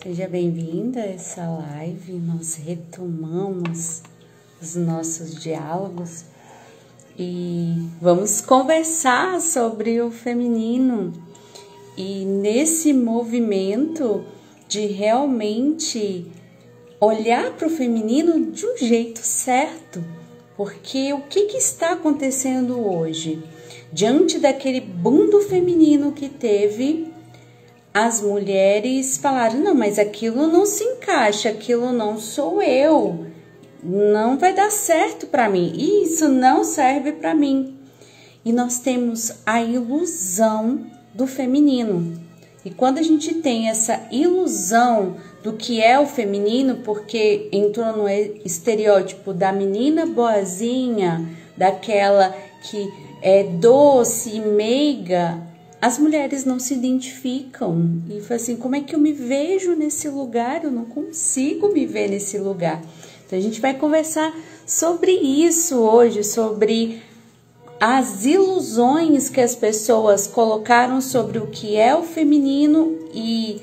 Seja bem-vinda a essa live. Nós retomamos os nossos diálogos e vamos conversar sobre o feminino. E nesse movimento de realmente olhar para o feminino de um jeito certo, porque o que está acontecendo hoje? Diante daquele boom do feminino que teve, as mulheres falaram, não, mas aquilo não se encaixa, aquilo não sou eu, não vai dar certo para mim, isso não serve para mim. E nós temos a ilusão do feminino. E quando a gente tem essa ilusão do que é o feminino, porque entrou no estereótipo da menina boazinha, daquela que é doce e meiga, as mulheres não se identificam. E foi assim, como é que eu me vejo nesse lugar? Eu não consigo me ver nesse lugar. Então a gente vai conversar sobre isso hoje, sobre as ilusões que as pessoas colocaram sobre o que é o feminino e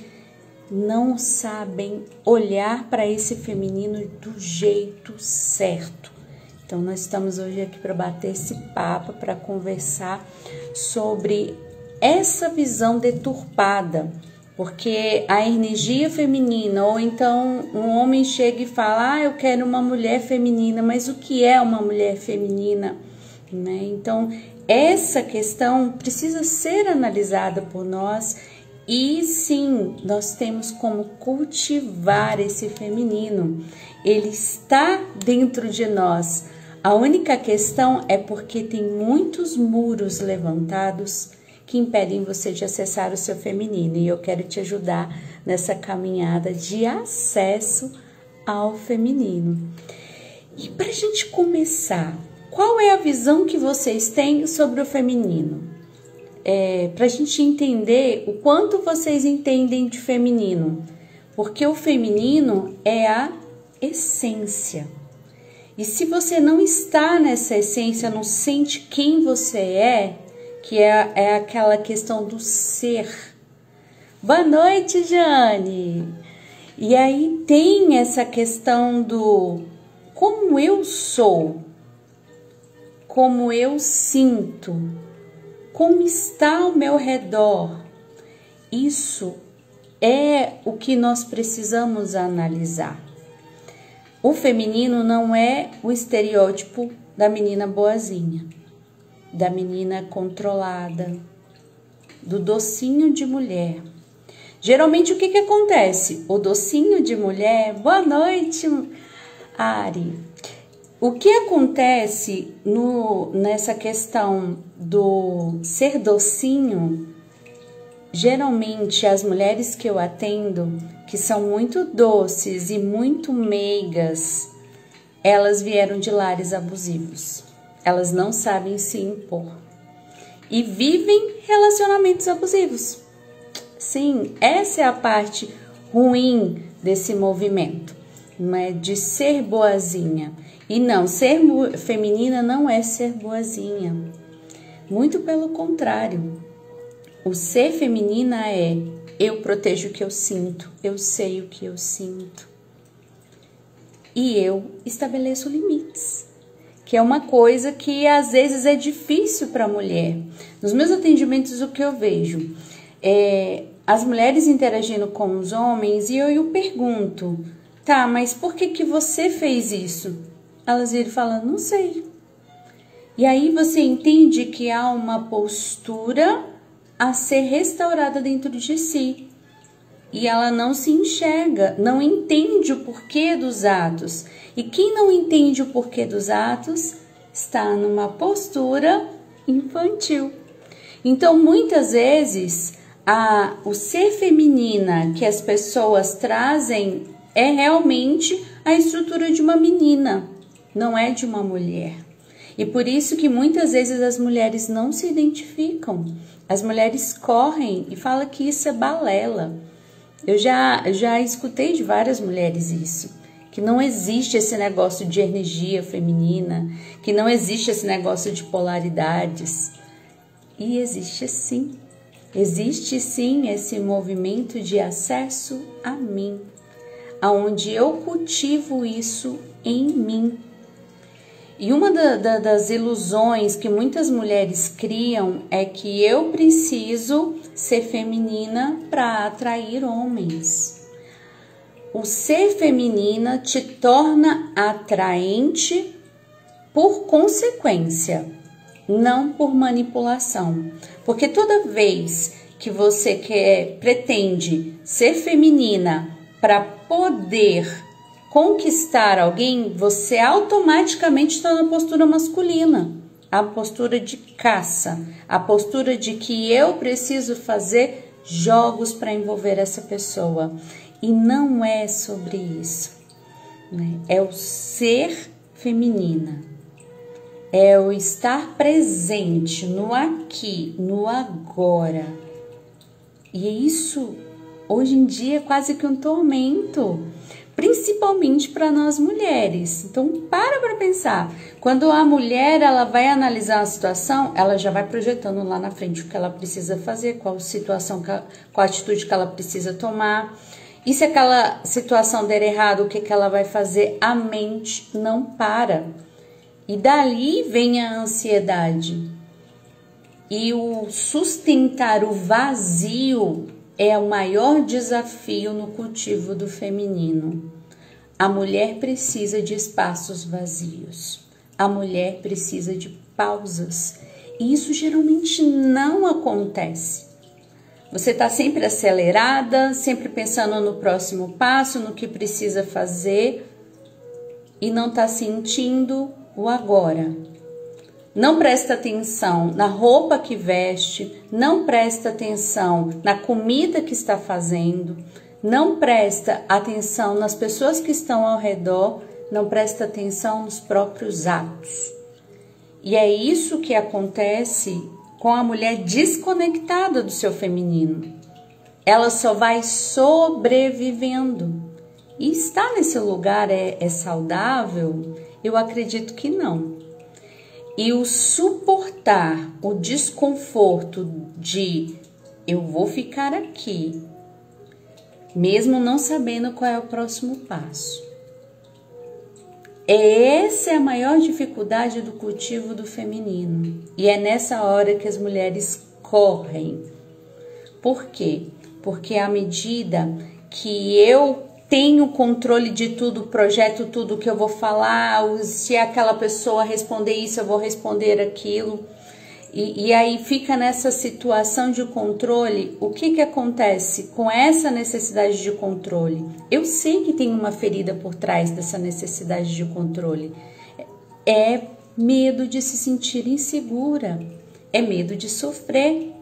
não sabem olhar para esse feminino do jeito certo. Então nós estamos hoje aqui para bater esse papo, para conversar sobre essa visão deturpada, porque a energia feminina, ou então um homem chega e fala, eu quero uma mulher feminina, mas o que é uma mulher feminina? Né? Então, essa questão precisa ser analisada por nós e sim, nós temos como cultivar esse feminino. Ele está dentro de nós. A única questão é porque tem muitos muros levantados que impedem você de acessar o seu feminino. E eu quero te ajudar nessa caminhada de acesso ao feminino. E para a gente começar, qual é a visão que vocês têm sobre o feminino? Para a gente entender o quanto vocês entendem de feminino. Porque o feminino é a essência. E se você não está nessa essência, não sente quem você é, que é aquela questão do ser. Boa noite, Jane! E aí tem essa questão do como eu sou, como eu sinto, como está ao meu redor. Isso é o que nós precisamos analisar. O feminino não é o estereótipo da menina boazinha, da menina controlada, do docinho de mulher. Geralmente o que acontece? O docinho de mulher, boa noite, Ari. O que acontece nessa questão do ser docinho, geralmente as mulheres que eu atendo, que são muito doces e muito meigas, elas vieram de lares abusivos. Elas não sabem se impor e vivem relacionamentos abusivos. Sim, essa é a parte ruim desse movimento, não é de ser boazinha. E não, ser feminina não é ser boazinha. Muito pelo contrário. O ser feminina é eu protejo o que eu sinto, eu sei o que eu sinto. E eu estabeleço limites. Que é uma coisa que às vezes é difícil para a mulher. Nos meus atendimentos, o que eu vejo é as mulheres interagindo com os homens e eu pergunto, tá, mas por que você fez isso? Elas viram falando, não sei. E aí você entende que há uma postura a ser restaurada dentro de si. E ela não se enxerga, não entende o porquê dos atos. E quem não entende o porquê dos atos está numa postura infantil. Então, muitas vezes, o ser feminina que as pessoas trazem é realmente a estrutura de uma menina, não é de uma mulher. E por isso que muitas vezes as mulheres não se identificam. As mulheres correm e falam que isso é balela. Eu já escutei de várias mulheres isso, que não existe esse negócio de energia feminina, que não existe esse negócio de polaridades. E existe sim. Existe sim esse movimento de acesso a mim, aonde eu cultivo isso em mim. E uma das ilusões que muitas mulheres criam é que eu preciso ser feminina para atrair homens. O ser feminina te torna atraente por consequência, não por manipulação. Porque toda vez que você pretende ser feminina para poder conquistar alguém, você automaticamente está na postura masculina, a postura de caça, a postura de que eu preciso fazer jogos para envolver essa pessoa. E não é sobre isso, né? É o ser feminina, é o estar presente no aqui, no agora. E isso, hoje em dia, é quase que um tormento, principalmente para nós mulheres. Então, para pensar. Quando a mulher ela vai analisar a situação, ela já vai projetando lá na frente o que ela precisa fazer, qual situação, qual atitude que ela precisa tomar. E se aquela situação der errado, o que ela vai fazer? A mente não para. E dali vem a ansiedade. E o sustentar o vazio é o maior desafio no cultivo do feminino. A mulher precisa de espaços vazios. A mulher precisa de pausas. E isso geralmente não acontece. Você está sempre acelerada, sempre pensando no próximo passo, no que precisa fazer e não está sentindo o agora. Não presta atenção na roupa que veste, não presta atenção na comida que está fazendo, não presta atenção nas pessoas que estão ao redor, não presta atenção nos próprios atos. E é isso que acontece com a mulher desconectada do seu feminino. Ela só vai sobrevivendo. E estar nesse lugar é saudável? Eu acredito que não. E o suportar o desconforto de eu vou ficar aqui, mesmo não sabendo qual é o próximo passo. Essa é a maior dificuldade do cultivo do feminino. E é nessa hora que as mulheres correm. Por quê? Porque à medida que eu tenho controle de tudo, projeto tudo que eu vou falar, se aquela pessoa responder isso, eu vou responder aquilo. E aí fica nessa situação de controle. O que acontece com essa necessidade de controle? Eu sei que tem uma ferida por trás dessa necessidade de controle. É medo de se sentir insegura, é medo de sofrer,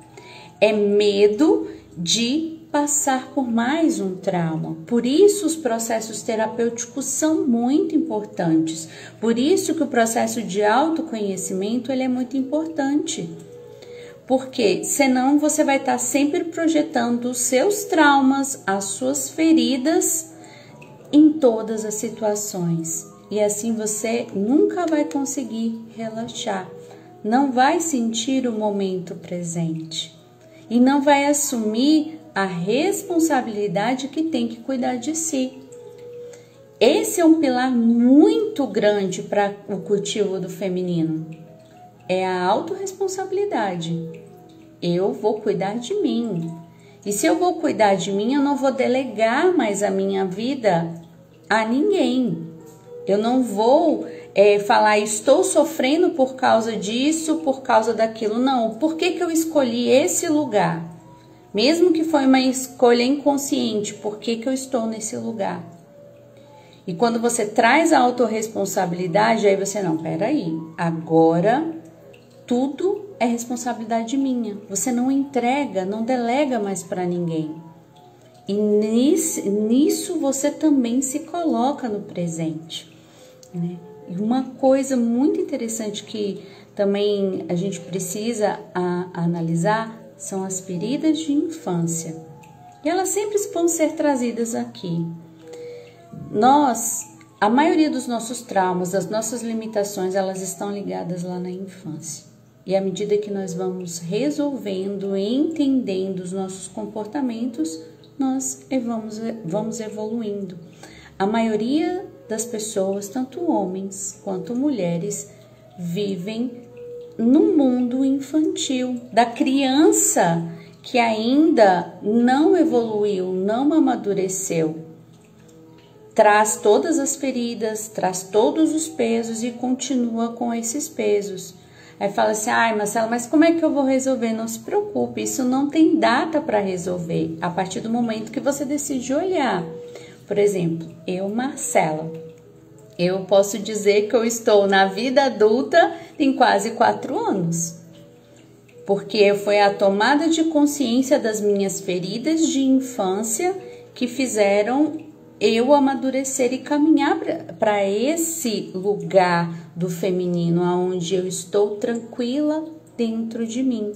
é medo de passar por mais um trauma. Por isso os processos terapêuticos são muito importantes. Por isso que o processo de autoconhecimento ele é muito importante. Porque senão você vai estar sempre projetando os seus traumas, as suas feridas em todas as situações. E assim você nunca vai conseguir relaxar. Não vai sentir o momento presente. E não vai assumir a responsabilidade que tem que cuidar de si. Esse é um pilar muito grande para o cultivo do feminino. É a autorresponsabilidade. Eu vou cuidar de mim. E se eu vou cuidar de mim, eu não vou delegar mais a minha vida a ninguém. Eu não vou falar, estou sofrendo por causa disso, por causa daquilo. Não, por que eu escolhi esse lugar? Mesmo que foi uma escolha inconsciente, por que eu estou nesse lugar? E quando você traz a autorresponsabilidade, aí você, não, peraí, agora tudo é responsabilidade minha. Você não entrega, não delega mais para ninguém. E nisso você também se coloca no presente, né? E uma coisa muito interessante que também a gente precisa analisar são as feridas de infância. E elas sempre vão ser trazidas aqui. A maioria dos nossos traumas, das nossas limitações, elas estão ligadas lá na infância. E à medida que nós vamos resolvendo, entendendo os nossos comportamentos, nós vamos evoluindo. A maioria das pessoas, tanto homens quanto mulheres, vivem no mundo infantil, da criança que ainda não evoluiu, não amadureceu. Traz todas as feridas, traz todos os pesos e continua com esses pesos. Aí fala assim, ai Marcela, mas como é que eu vou resolver? Não se preocupe, isso não tem data para resolver. A partir do momento que você decide olhar. Por exemplo, eu, Marcela, eu posso dizer que eu estou na vida adulta tem quase 4 anos. Porque foi a tomada de consciência das minhas feridas de infância que fizeram eu amadurecer e caminhar para esse lugar do feminino, onde eu estou tranquila dentro de mim.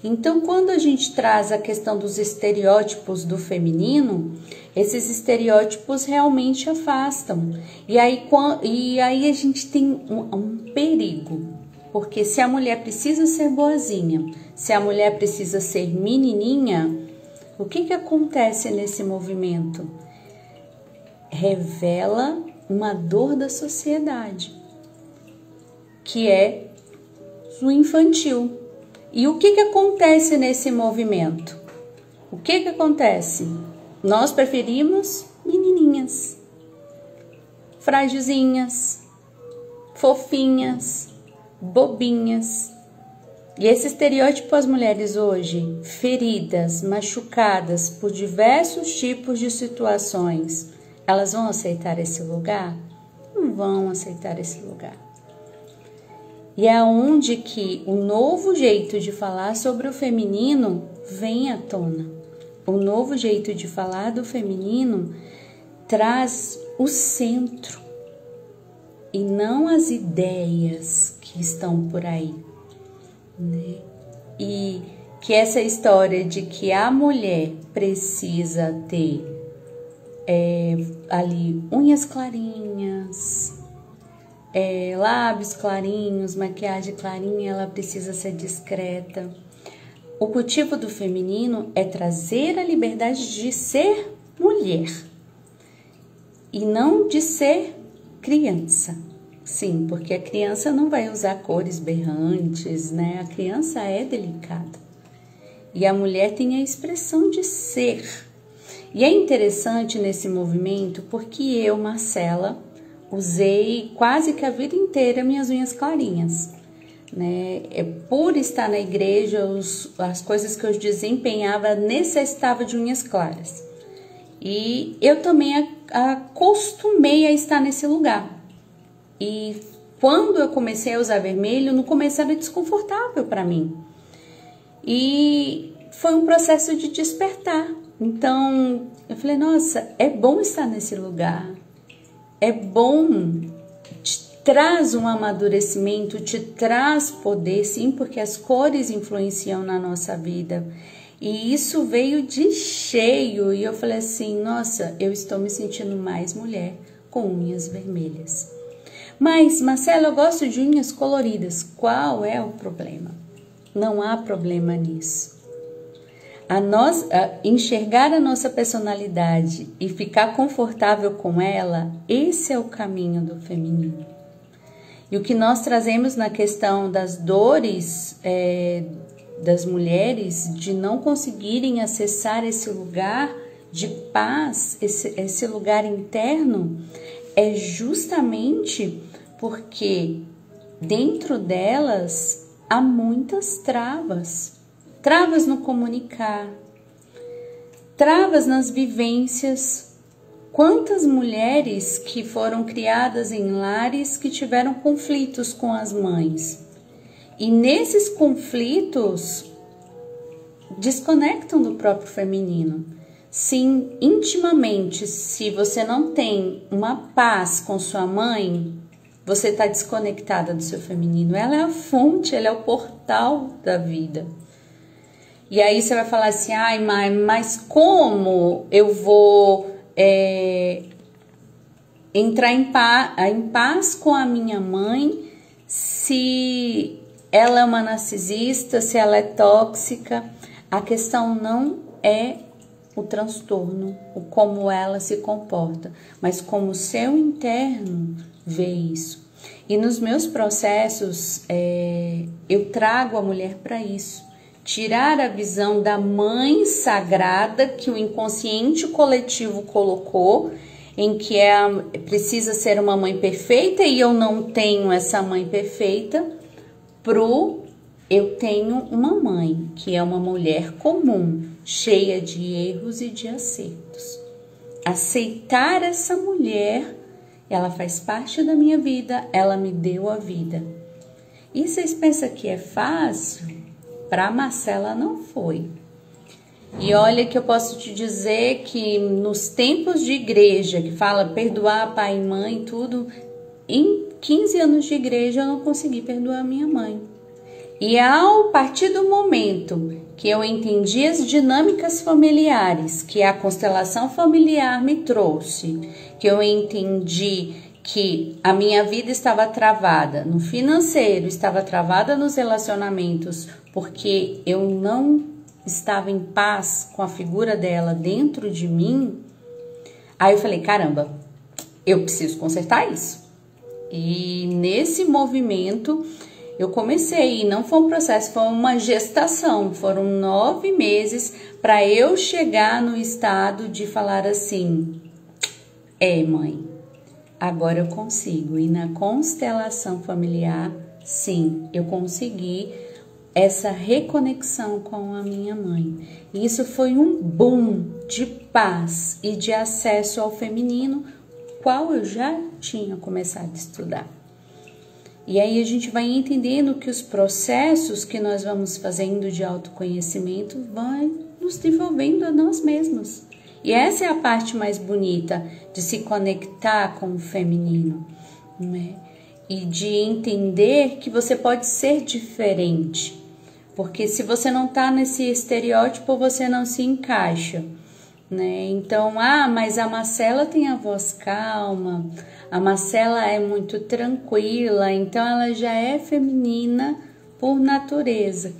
Então, quando a gente traz a questão dos estereótipos do feminino, esses estereótipos realmente afastam. E aí a gente tem um perigo, porque se a mulher precisa ser boazinha, se a mulher precisa ser menininha, o que acontece nesse movimento? Revela uma dor da sociedade, que é o infantil. E o que acontece nesse movimento? O que acontece? Nós preferimos menininhas, frágilzinhas, fofinhas, bobinhas. E esse estereótipo, as mulheres hoje, feridas, machucadas por diversos tipos de situações, elas vão aceitar esse lugar? Não vão aceitar esse lugar. E é onde que o novo jeito de falar sobre o feminino vem à tona. O novo jeito de falar do feminino traz o centro e não as ideias que estão por aí, né? E que essa história de que a mulher precisa ter ali unhas clarinhas, lábios clarinhos, maquiagem clarinha, ela precisa ser discreta. O cultivo do feminino é trazer a liberdade de ser mulher e não de ser criança. Sim, porque a criança não vai usar cores berrantes, né? A criança é delicada. E a mulher tem a expressão de ser. E é interessante nesse movimento porque eu, Marcela, usei quase que a vida inteira minhas unhas clarinhas, né? Por estar na igreja, as coisas que eu desempenhava necessitava de unhas claras. E eu também acostumei a estar nesse lugar. E quando eu comecei a usar vermelho, no começo era desconfortável para mim. E foi um processo de despertar. Então, eu falei, nossa, é bom estar nesse lugar. É bom, te traz um amadurecimento, te traz poder, sim, porque as cores influenciam na nossa vida. E isso veio de cheio. E eu falei assim, nossa, eu estou me sentindo mais mulher com unhas vermelhas. Mas, Marcela, eu gosto de unhas coloridas. Qual é o problema? Não há problema nisso. Enxergar a nossa personalidade e ficar confortável com ela, esse é o caminho do feminino. E o que nós trazemos na questão das dores das mulheres, de não conseguirem acessar esse lugar de paz, esse lugar interno, é justamente porque dentro delas há muitas travas. Travas no comunicar, travas nas vivências. Quantas mulheres que foram criadas em lares que tiveram conflitos com as mães? E nesses conflitos desconectam do próprio feminino. Sim, intimamente, se você não tem uma paz com sua mãe, você está desconectada do seu feminino. Ela é a fonte, ela é o portal da vida. E aí você vai falar assim, ai, mas como eu vou entrar em paz com a minha mãe se ela é uma narcisista, se ela é tóxica. A questão não é o transtorno, o como ela se comporta, mas como o seu interno vê isso. E nos meus processos, eu trago a mulher para isso. Tirar a visão da mãe sagrada que o inconsciente coletivo colocou, em que precisa ser uma mãe perfeita e eu não tenho essa mãe perfeita, eu tenho uma mãe que é uma mulher comum, cheia de erros e de acertos. Aceitar essa mulher, ela faz parte da minha vida, ela me deu a vida. E vocês pensam que é fácil? Para a Marcela não foi. E olha que eu posso te dizer que nos tempos de igreja, que fala perdoar pai e mãe, tudo, em 15 anos de igreja eu não consegui perdoar a minha mãe. E a partir do momento que eu entendi as dinâmicas familiares, que a constelação familiar me trouxe, que eu entendi que a minha vida estava travada no financeiro, estava travada nos relacionamentos, porque eu não estava em paz com a figura dela dentro de mim, aí eu falei, caramba, eu preciso consertar isso. E nesse movimento eu comecei, e não foi um processo, foi uma gestação, foram 9 meses para eu chegar no estado de falar assim, mãe, agora eu consigo. E na constelação familiar, sim, eu consegui essa reconexão com a minha mãe. E isso foi um boom de paz e de acesso ao feminino, qual eu já tinha começado a estudar. E aí a gente vai entendendo que os processos que nós vamos fazendo de autoconhecimento vai nos desenvolvendo a nós mesmos. E essa é a parte mais bonita de se conectar com o feminino, né? E de entender que você pode ser diferente. Porque se você não está nesse estereótipo, você não se encaixa, né? Então, mas a Marcela tem a voz calma, a Marcela é muito tranquila, então ela já é feminina por natureza.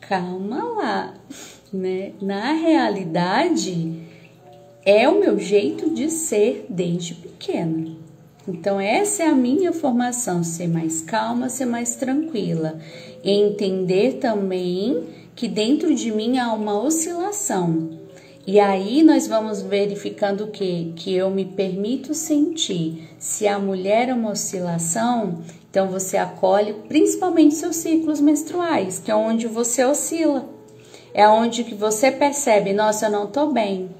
Calma lá, né? Na realidade, é o meu jeito de ser desde pequena. Então, essa é a minha formação, ser mais calma, ser mais tranquila. E entender também que dentro de mim há uma oscilação. E aí nós vamos verificando o quê? Que eu me permito sentir. Se a mulher é uma oscilação, então você acolhe principalmente seus ciclos menstruais, que é onde você oscila. É onde que você percebe, nossa, eu não tô bem.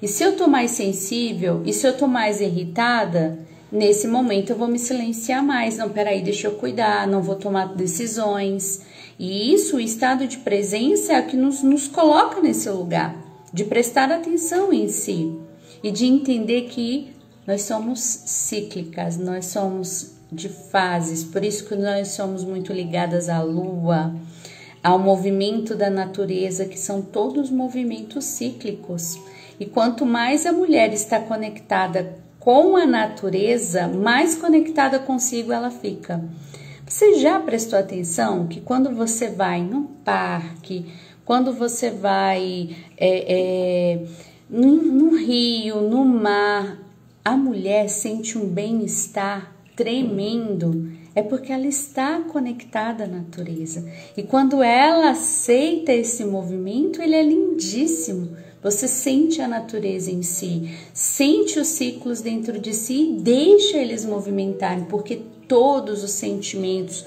E se eu tô mais sensível, e se eu tô mais irritada, nesse momento eu vou me silenciar mais. Não, peraí, deixa eu cuidar, não vou tomar decisões. E isso, o estado de presença é o que nos coloca nesse lugar, de prestar atenção em si e de entender que nós somos cíclicas, nós somos de fases, por isso que nós somos muito ligadas à lua, ao movimento da natureza, que são todos movimentos cíclicos. E quanto mais a mulher está conectada com a natureza, mais conectada consigo ela fica. Você já prestou atenção que quando você vai num parque, quando você vai num rio, no mar, a mulher sente um bem-estar tremendo, é porque ela está conectada à natureza. E quando ela aceita esse movimento, ele é lindíssimo. Você sente a natureza em si, sente os ciclos dentro de si e deixa eles movimentarem, porque todos os sentimentos,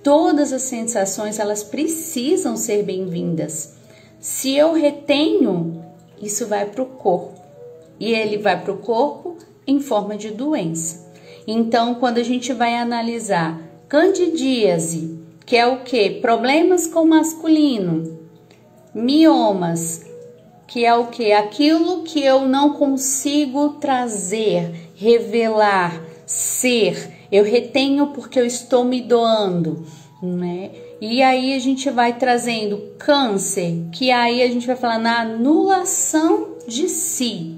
todas as sensações, elas precisam ser bem-vindas. Se eu retenho, isso vai para o corpo. E ele vai para o corpo em forma de doença. Então, quando a gente vai analisar candidíase, que é o quê? Problemas com o masculino. Miomas, que é o quê? Aquilo que eu não consigo trazer, revelar, ser. Eu retenho porque eu estou me doando, né? E aí a gente vai trazendo câncer, que aí a gente vai falar na anulação de si.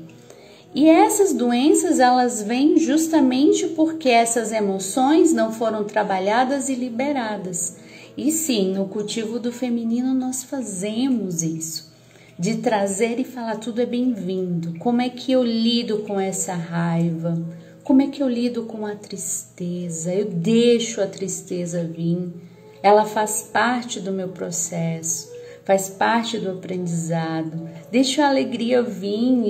E essas doenças, elas vêm justamente porque essas emoções não foram trabalhadas e liberadas. E sim, no cultivo do feminino nós fazemos isso, de trazer e falar tudo é bem-vindo. Como é que eu lido com essa raiva? Como é que eu lido com a tristeza? Eu deixo a tristeza vir. Ela faz parte do meu processo, faz parte do aprendizado. Deixo a alegria vir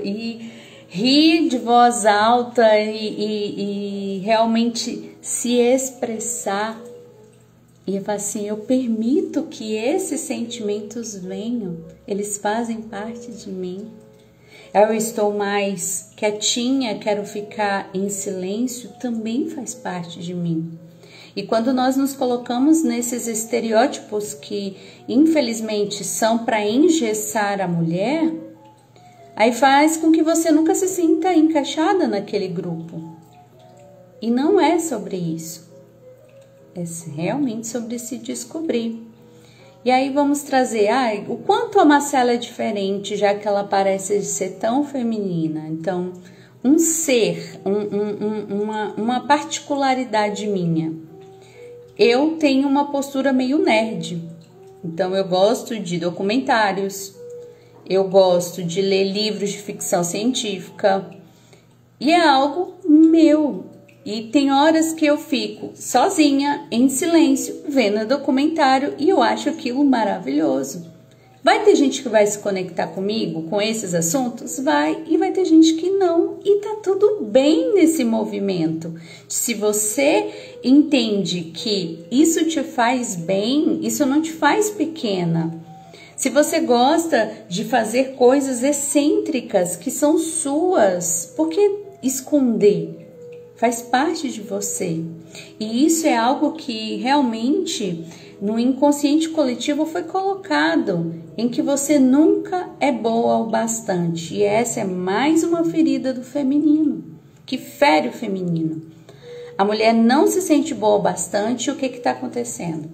e rir de voz alta e realmente se expressar. E eu falo assim, eu permito que esses sentimentos venham, eles fazem parte de mim. Eu estou mais quietinha, quero ficar em silêncio, também faz parte de mim. E quando nós nos colocamos nesses estereótipos que, infelizmente, são para engessar a mulher, aí faz com que você nunca se sinta encaixada naquele grupo. E não é sobre isso. É realmente sobre se descobrir. E aí vamos trazer, o quanto a Marcela é diferente, já que ela parece ser tão feminina. Então, um ser, uma particularidade minha. Eu tenho uma postura meio nerd. Então, eu gosto de documentários, eu gosto de ler livros de ficção científica. E é algo meu. E tem horas que eu fico sozinha, em silêncio, vendo o documentário e eu acho aquilo maravilhoso. Vai ter gente que vai se conectar comigo com esses assuntos? Vai. E vai ter gente que não. E tá tudo bem nesse movimento. Se você entende que isso te faz bem, isso não te faz pequena. Se você gosta de fazer coisas excêntricas que são suas, por que esconder? Faz parte de você. E isso é algo que realmente no inconsciente coletivo foi colocado, em que você nunca é boa o bastante. E essa é mais uma ferida do feminino, que fere o feminino. A mulher não se sente boa o bastante, e o que está acontecendo?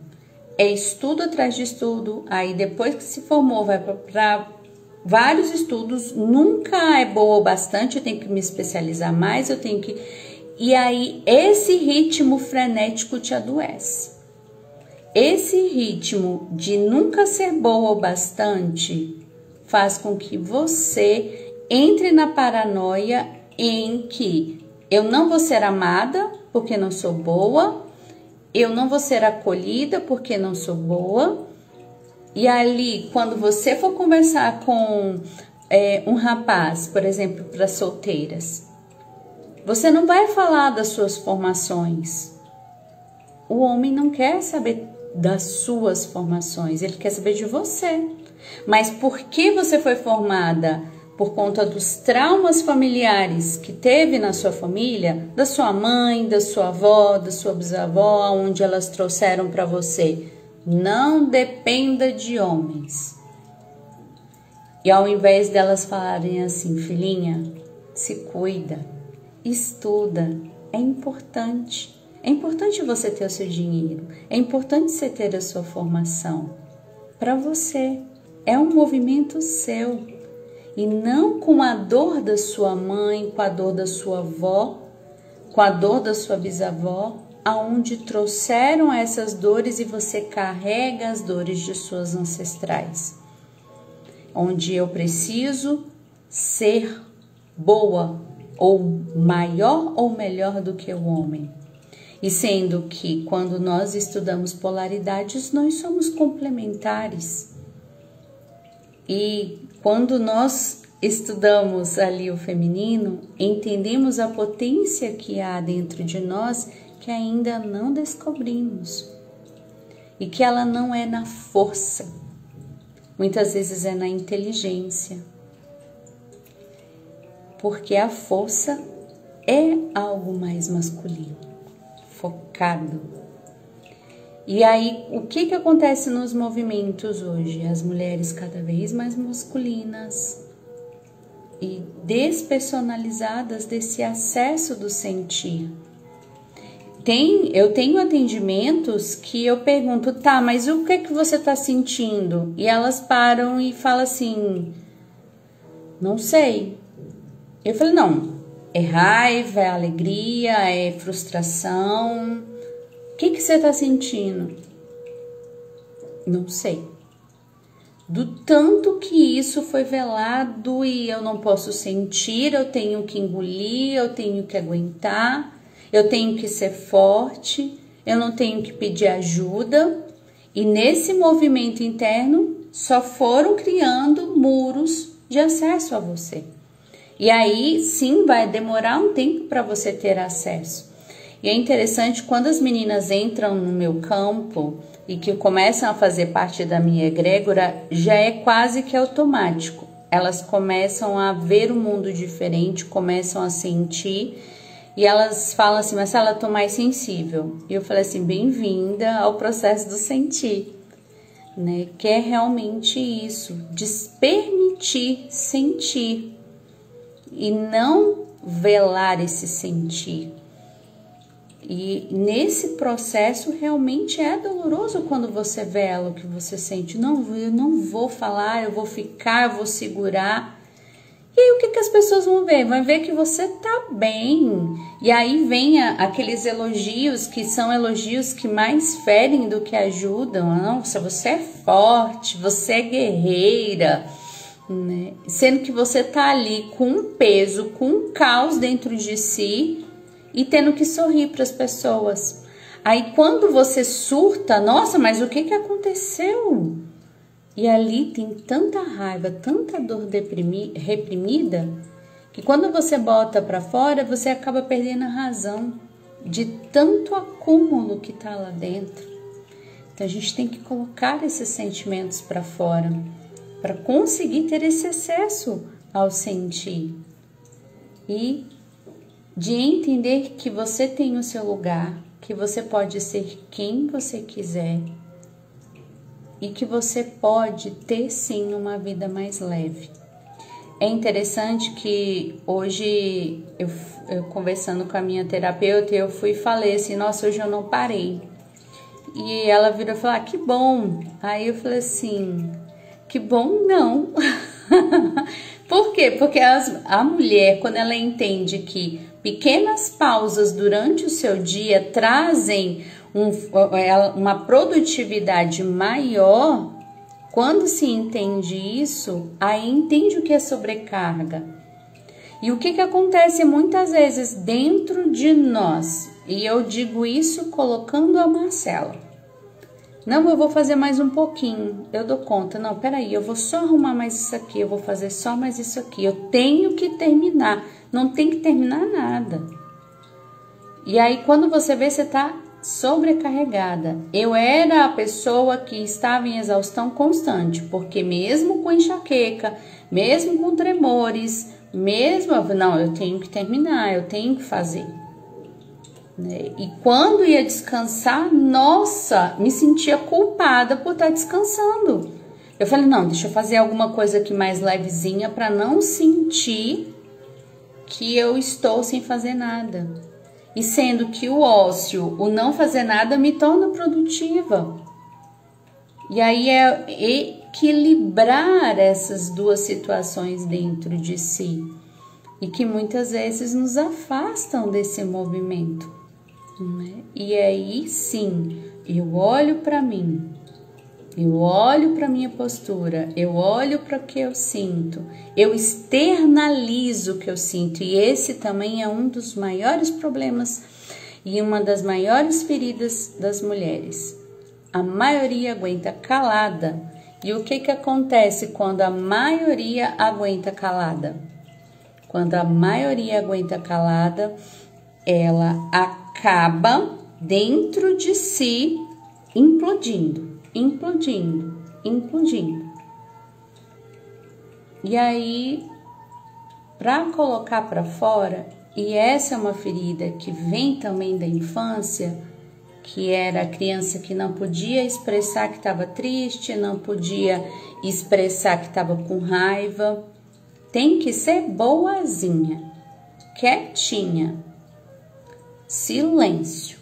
É estudo atrás de estudo, aí depois que se formou vai para vários estudos, nunca é boa o bastante, eu tenho que me especializar mais, eu tenho que... E aí, esse ritmo frenético te adoece. Esse ritmo de nunca ser boa o bastante faz com que você entre na paranoia em que eu não vou ser amada porque não sou boa, eu não vou ser acolhida porque não sou boa. E ali, quando você for conversar com um rapaz, por exemplo, para solteiras, você não vai falar das suas formações. O homem não quer saber das suas formações, ele quer saber de você. Mas por que você foi formada? Por conta dos traumas familiares que teve na sua família, da sua mãe, da sua avó, da sua bisavó, onde elas trouxeram para você. Não dependa de homens. E ao invés delas falarem assim, filhinha, se cuida. Estuda, é importante. É importante você ter o seu dinheiro, é importante você ter a sua formação. Para você, é um movimento seu. E não com a dor da sua mãe, com a dor da sua avó, com a dor da sua bisavó, aonde trouxeram essas dores e você carrega as dores de suas ancestrais. Onde eu preciso ser boa, ou maior ou melhor do que o homem. E sendo que quando nós estudamos polaridades, nós somos complementares. E quando nós estudamos ali o feminino, entendemos a potência que há dentro de nós que ainda não descobrimos. E que ela não é na força, muitas vezes é na inteligência. Porque a força é algo mais masculino, focado. E aí, o que acontece nos movimentos hoje? As mulheres cada vez mais masculinas e despersonalizadas desse acesso do sentir. Eu tenho atendimentos que eu pergunto, tá, mas o que é que você está sentindo? E elas param e falam assim, não sei. Eu falei, não, é raiva, é alegria, é frustração. O que você está sentindo? Não sei. Do tanto que isso foi velado e eu não posso sentir, eu tenho que engolir, eu tenho que aguentar, eu tenho que ser forte, eu não tenho que pedir ajuda. E nesse movimento interno só foram criando muros de acesso a você. E aí sim vai demorar um tempo para você ter acesso. E é interessante quando as meninas entram no meu campo e que começam a fazer parte da minha egrégora, já é quase que automático. Elas começam a ver o mundo diferente, começam a sentir e elas falam assim, Marcela, eu tô mais sensível. E eu falei assim, bem-vinda ao processo do sentir, né? Que é realmente isso, de permitir sentir e não velar esse sentir. E nesse processo realmente é doloroso quando você vela o que você sente. Não, eu não vou falar, eu vou ficar, eu vou segurar. E aí o que as pessoas vão ver? Vão ver que você tá bem. E aí vem aqueles elogios que são elogios que mais ferem do que ajudam. Nossa, você é forte, você é guerreira, né? Sendo que você tá ali com um peso, com um caos dentro de si e tendo que sorrir para as pessoas. Aí quando você surta, nossa, mas o que aconteceu? E ali tem tanta raiva, tanta dor reprimida, que quando você bota para fora, você acaba perdendo a razão de tanto acúmulo que tá lá dentro. Então a gente tem que colocar esses sentimentos para fora, para conseguir ter esse acesso ao sentir. E de entender que você tem o seu lugar, que você pode ser quem você quiser e que você pode ter sim uma vida mais leve. É interessante que hoje eu conversando com a minha terapeuta, eu fui e falei assim, nossa, hoje eu não parei. E ela virou e falou, que bom. Aí eu falei assim, que bom não. Por quê? Porque a mulher, quando ela entende que pequenas pausas durante o seu dia trazem uma produtividade maior, quando se entende isso, aí entende o que é sobrecarga. E o que acontece muitas vezes dentro de nós, e eu digo isso colocando a Marcela. Não, eu vou fazer mais um pouquinho, eu dou conta. Não, peraí, eu vou só arrumar mais isso aqui, eu vou fazer só mais isso aqui. Eu tenho que terminar, não tem que terminar nada. E aí, quando você vê, você tá sobrecarregada. Eu era a pessoa que estava em exaustão constante, porque mesmo com enxaqueca, mesmo com tremores, não, eu tenho que terminar, eu tenho que fazer. E quando ia descansar, nossa, me sentia culpada por estar descansando. Eu falei, não, deixa eu fazer alguma coisa aqui mais levezinha para não sentir que eu estou sem fazer nada. E sendo que o ócio, o não fazer nada, me torna produtiva. E aí é equilibrar essas duas situações dentro de si. E que muitas vezes nos afastam desse movimento. Né? E aí sim, eu olho para mim, eu olho para minha postura, eu olho para o que eu sinto, eu externalizo o que eu sinto. E esse também é um dos maiores problemas e uma das maiores feridas das mulheres. A maioria aguenta calada. E o que acontece quando a maioria aguenta calada? Quando a maioria aguenta calada, ela acaba dentro de si implodindo. E aí, para colocar para fora, e essa é uma ferida que vem também da infância, que era a criança que não podia expressar que estava triste, não podia expressar que estava com raiva, tem que ser boazinha, quietinha. Silêncio.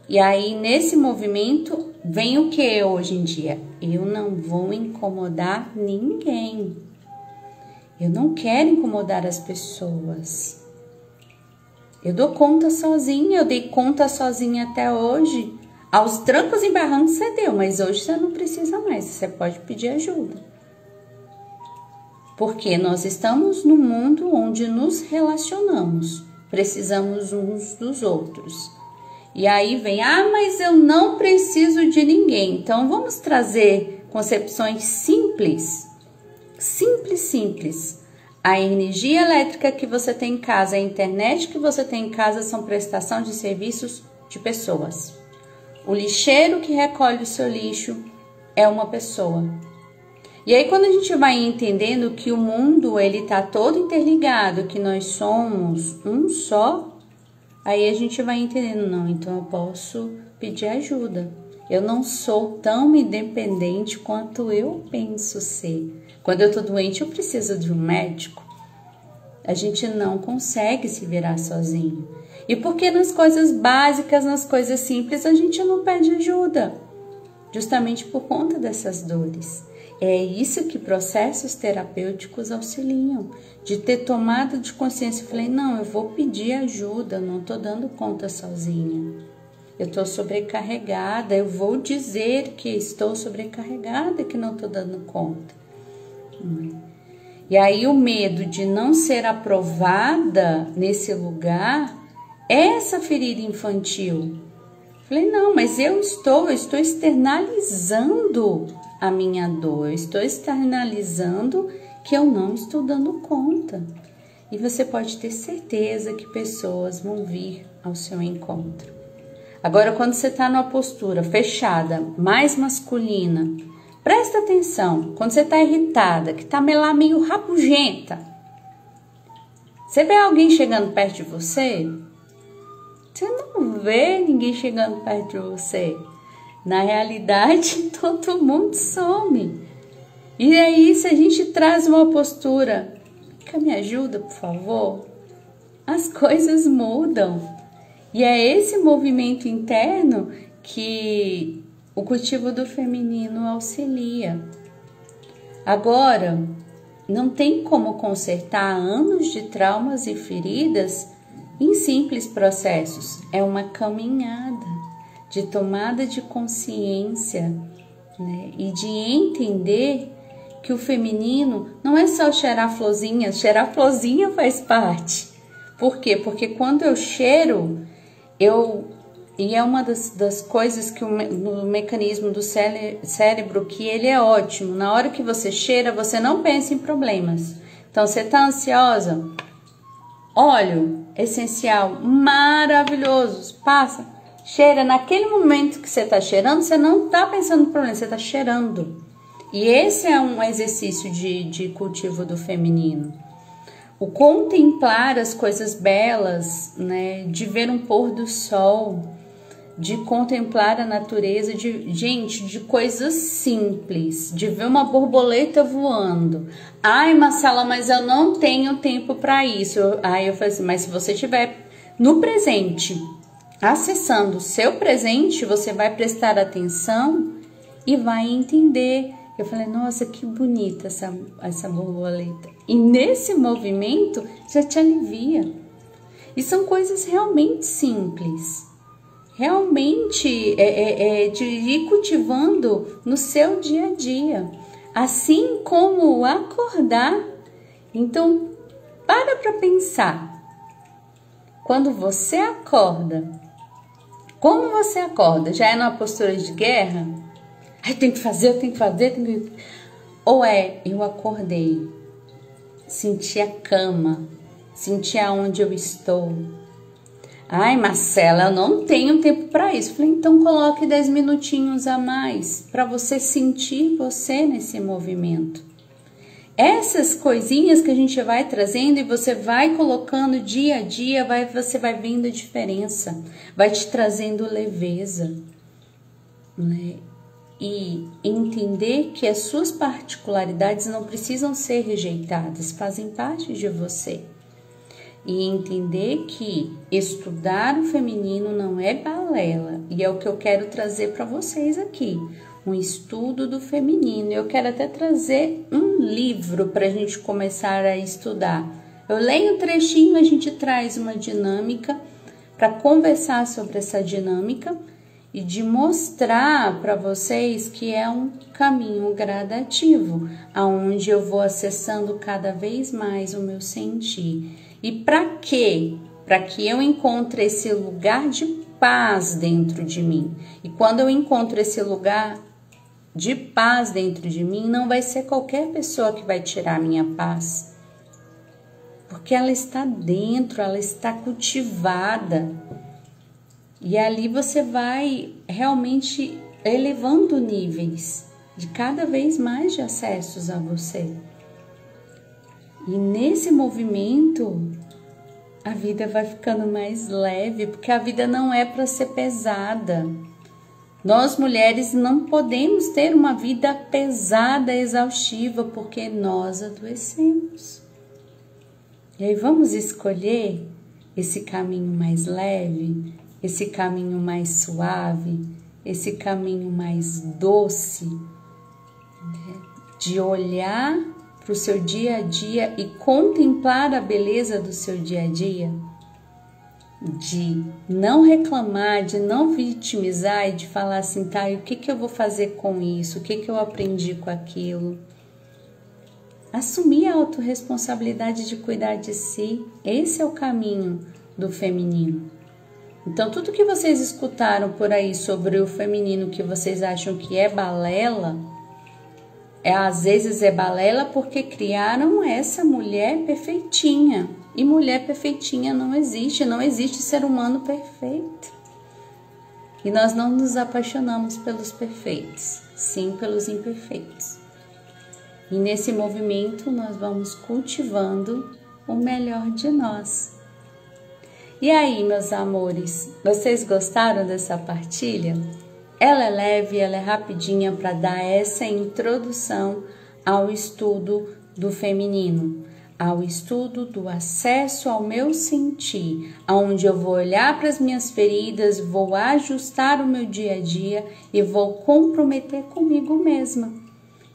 E aí nesse movimento vem o que hoje em dia? Eu não vou incomodar ninguém. Eu não quero incomodar as pessoas. Eu dou conta sozinha, eu dei conta sozinha até hoje. Aos trancos e barrancos você deu, mas hoje você não precisa mais, você pode pedir ajuda. Porque nós estamos num mundo onde nos relacionamos, precisamos uns dos outros. E aí vem, mas eu não preciso de ninguém. Então vamos trazer concepções simples, simples. A energia elétrica que você tem em casa, a internet que você tem em casa são prestação de serviços de pessoas. O lixeiro que recolhe o seu lixo é uma pessoa. E aí quando a gente vai entendendo que o mundo ele tá todo interligado, que nós somos um só, aí a gente vai entendendo, não, então eu posso pedir ajuda. Eu não sou tão independente quanto eu penso ser. Quando eu tô doente, eu preciso de um médico. A gente não consegue se virar sozinho. E porque nas coisas básicas, nas coisas simples, a gente não pede ajuda? Justamente por conta dessas dores. É isso que processos terapêuticos auxiliam. De ter tomada de consciência. Eu falei, não, eu vou pedir ajuda, não tô dando conta sozinha. Eu tô sobrecarregada, eu vou dizer que estou sobrecarregada, que não tô dando conta. E aí o medo de não ser aprovada nesse lugar é essa ferida infantil. Falei, não, mas eu estou externalizando a minha dor, eu estou externalizando que eu não estou dando conta. E você pode ter certeza que pessoas vão vir ao seu encontro. Agora, quando você está numa postura fechada, mais masculina, presta atenção, quando você está irritada, que está lá meio rabugenta, você vê alguém chegando perto de você? Você não vê ninguém chegando perto de você. Na realidade, todo mundo some. E aí, se a gente traz uma postura, me ajuda, por favor, as coisas mudam. E é esse movimento interno que o cultivo do feminino auxilia. Agora, não tem como consertar anos de traumas e feridas em simples processos. É uma caminhada de tomada de consciência, né? E de entender que o feminino não é só cheirar florzinha faz parte. Por quê? Porque quando eu cheiro, e é uma das coisas que no mecanismo do cérebro que ele é ótimo. Na hora que você cheira, você não pensa em problemas. Então, você está ansiosa? Óleo essencial, maravilhoso, passa, cheira. Naquele momento que você está cheirando, você não está pensando no problema, você está cheirando. E esse é um exercício de cultivo do feminino. O contemplar as coisas belas, né? De ver um pôr do sol, de contemplar a natureza, de coisas simples, de ver uma borboleta voando. Ai, Marcela, mas eu não tenho tempo para isso. Aí eu falei assim, mas se você estiver no presente, acessando o seu presente, você vai prestar atenção e vai entender. Eu falei, nossa, que bonita essa borboleta. E nesse movimento já te alivia. E são coisas realmente simples. Realmente de ir cultivando no seu dia a dia. Assim como acordar. Então, para pensar. Quando você acorda, como você acorda? Já é numa postura de guerra? Ai, eu tenho que fazer. Ou eu acordei, senti a cama, senti aonde eu estou. Ai, Marcela, eu não tenho tempo para isso. Falei, então coloque 10 minutinhos a mais para você sentir você nesse movimento. Essas coisinhas que a gente vai trazendo e você vai colocando dia a dia, você vai vendo a diferença, vai te trazendo leveza, né? E entender que as suas particularidades não precisam ser rejeitadas, fazem parte de você. E entender que estudar o feminino não é balela. E é o que eu quero trazer para vocês aqui. Um estudo do feminino. Eu quero até trazer um livro para a gente começar a estudar. Eu leio um trechinho, a gente traz uma dinâmica para conversar sobre essa dinâmica. e de mostrar para vocês que é um caminho gradativo, aonde eu vou acessando cada vez mais o meu sentir. E para quê? Para que eu encontre esse lugar de paz dentro de mim. E quando eu encontro esse lugar de paz dentro de mim, não vai ser qualquer pessoa que vai tirar a minha paz. Porque ela está dentro, ela está cultivada. E ali você vai realmente elevando níveis de cada vez mais de acessos a você. E nesse movimento, a vida vai ficando mais leve, porque a vida não é para ser pesada. Nós mulheres não podemos ter uma vida pesada, exaustiva, porque nós adoecemos. E aí vamos escolher esse caminho mais leve, esse caminho mais suave, esse caminho mais doce, de olhar para o seu dia a dia e contemplar a beleza do seu dia a dia, de não reclamar, de não vitimizar e de falar assim, tá, e o que eu vou fazer com isso? O que eu aprendi com aquilo? Assumir a autorresponsabilidade de cuidar de si, esse é o caminho do feminino. Então, tudo que vocês escutaram por aí sobre o feminino que vocês acham que é balela, às vezes é balela porque criaram essa mulher perfeitinha. E mulher perfeitinha não existe ser humano perfeito. E nós não nos apaixonamos pelos perfeitos, sim pelos imperfeitos. E nesse movimento nós vamos cultivando o melhor de nós. E aí, meus amores, vocês gostaram dessa partilha? Ela é leve, ela é rapidinha para dar essa introdução ao estudo do feminino, ao estudo do acesso ao meu sentir, onde eu vou olhar para as minhas feridas, vou ajustar o meu dia a dia e vou comprometer comigo mesma.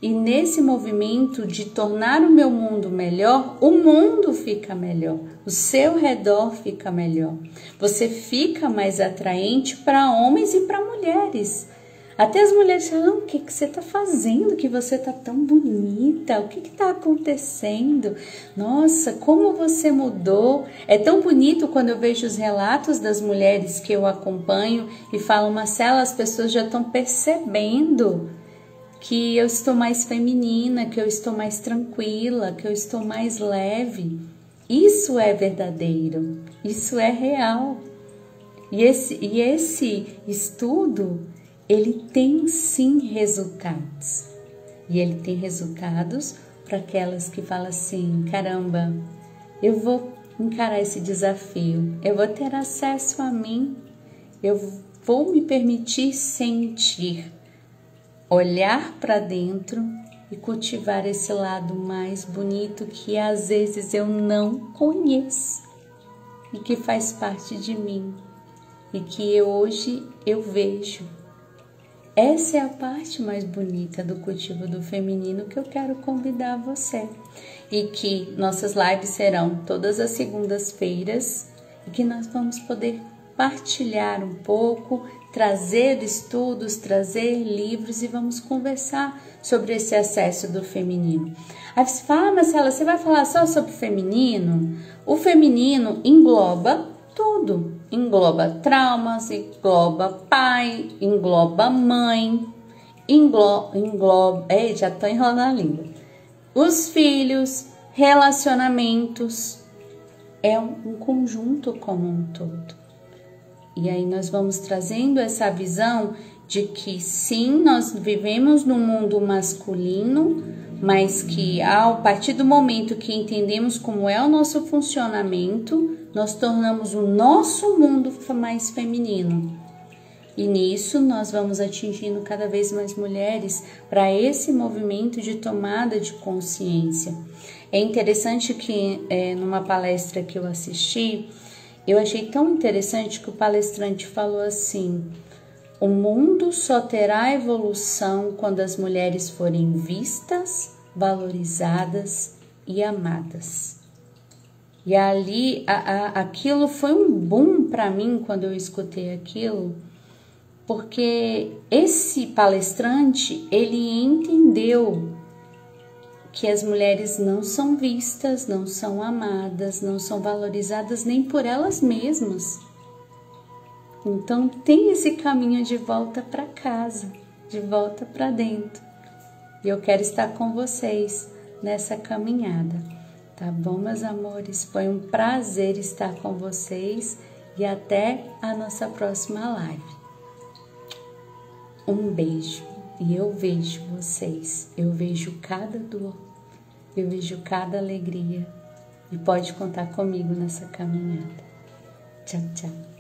E nesse movimento de tornar o meu mundo melhor, o mundo fica melhor, o seu redor fica melhor. Você fica mais atraente para homens e para mulheres. Até as mulheres falam, o que você está fazendo que você está tão bonita? O que está acontecendo? Nossa, como você mudou. É tão bonito quando eu vejo os relatos das mulheres que eu acompanho e falam, Marcela, as pessoas já estão percebendo que eu estou mais feminina, que eu estou mais tranquila, que eu estou mais leve. Isso é verdadeiro, isso é real. E esse estudo, ele tem sim resultados. E ele tem resultados para aquelas que falam assim, caramba, eu vou encarar esse desafio, eu vou ter acesso a mim, eu vou me permitir sentir, olhar para dentro e cultivar esse lado mais bonito que às vezes eu não conheço e que faz parte de mim e que hoje eu vejo. Essa é a parte mais bonita do cultivo do feminino que eu quero convidar você. E que nossas lives serão todas as segundas-feiras e que nós vamos poder partilhar um pouco, trazer estudos, trazer livros e vamos conversar sobre esse acesso do feminino. Aí você fala, Marcela, você vai falar só sobre o feminino? O feminino engloba tudo. Engloba traumas, engloba pai, engloba mãe, engloba... Ei, já tô enrolando a língua. Os filhos, relacionamentos. É um conjunto como um todo. E aí nós vamos trazendo essa visão de que sim, nós vivemos num mundo masculino, mas que a partir do momento que entendemos como é o nosso funcionamento, nós tornamos o nosso mundo mais feminino. E nisso nós vamos atingindo cada vez mais mulheres para esse movimento de tomada de consciência. É interessante que numa palestra que eu assisti, eu achei tão interessante que o palestrante falou assim, o mundo só terá evolução quando as mulheres forem vistas, valorizadas e amadas. E ali, aquilo foi um boom para mim quando eu escutei aquilo, porque esse palestrante, ele entendeu que as mulheres não são vistas, não são amadas, não são valorizadas nem por elas mesmas. Então tem esse caminho de volta para casa, de volta para dentro. E eu quero estar com vocês nessa caminhada, tá bom, meus amores? Foi um prazer estar com vocês e até a nossa próxima live. Um beijo e eu vejo vocês, eu vejo cada dor, eu vejo cada alegria e pode contar comigo nessa caminhada. Tchau, tchau.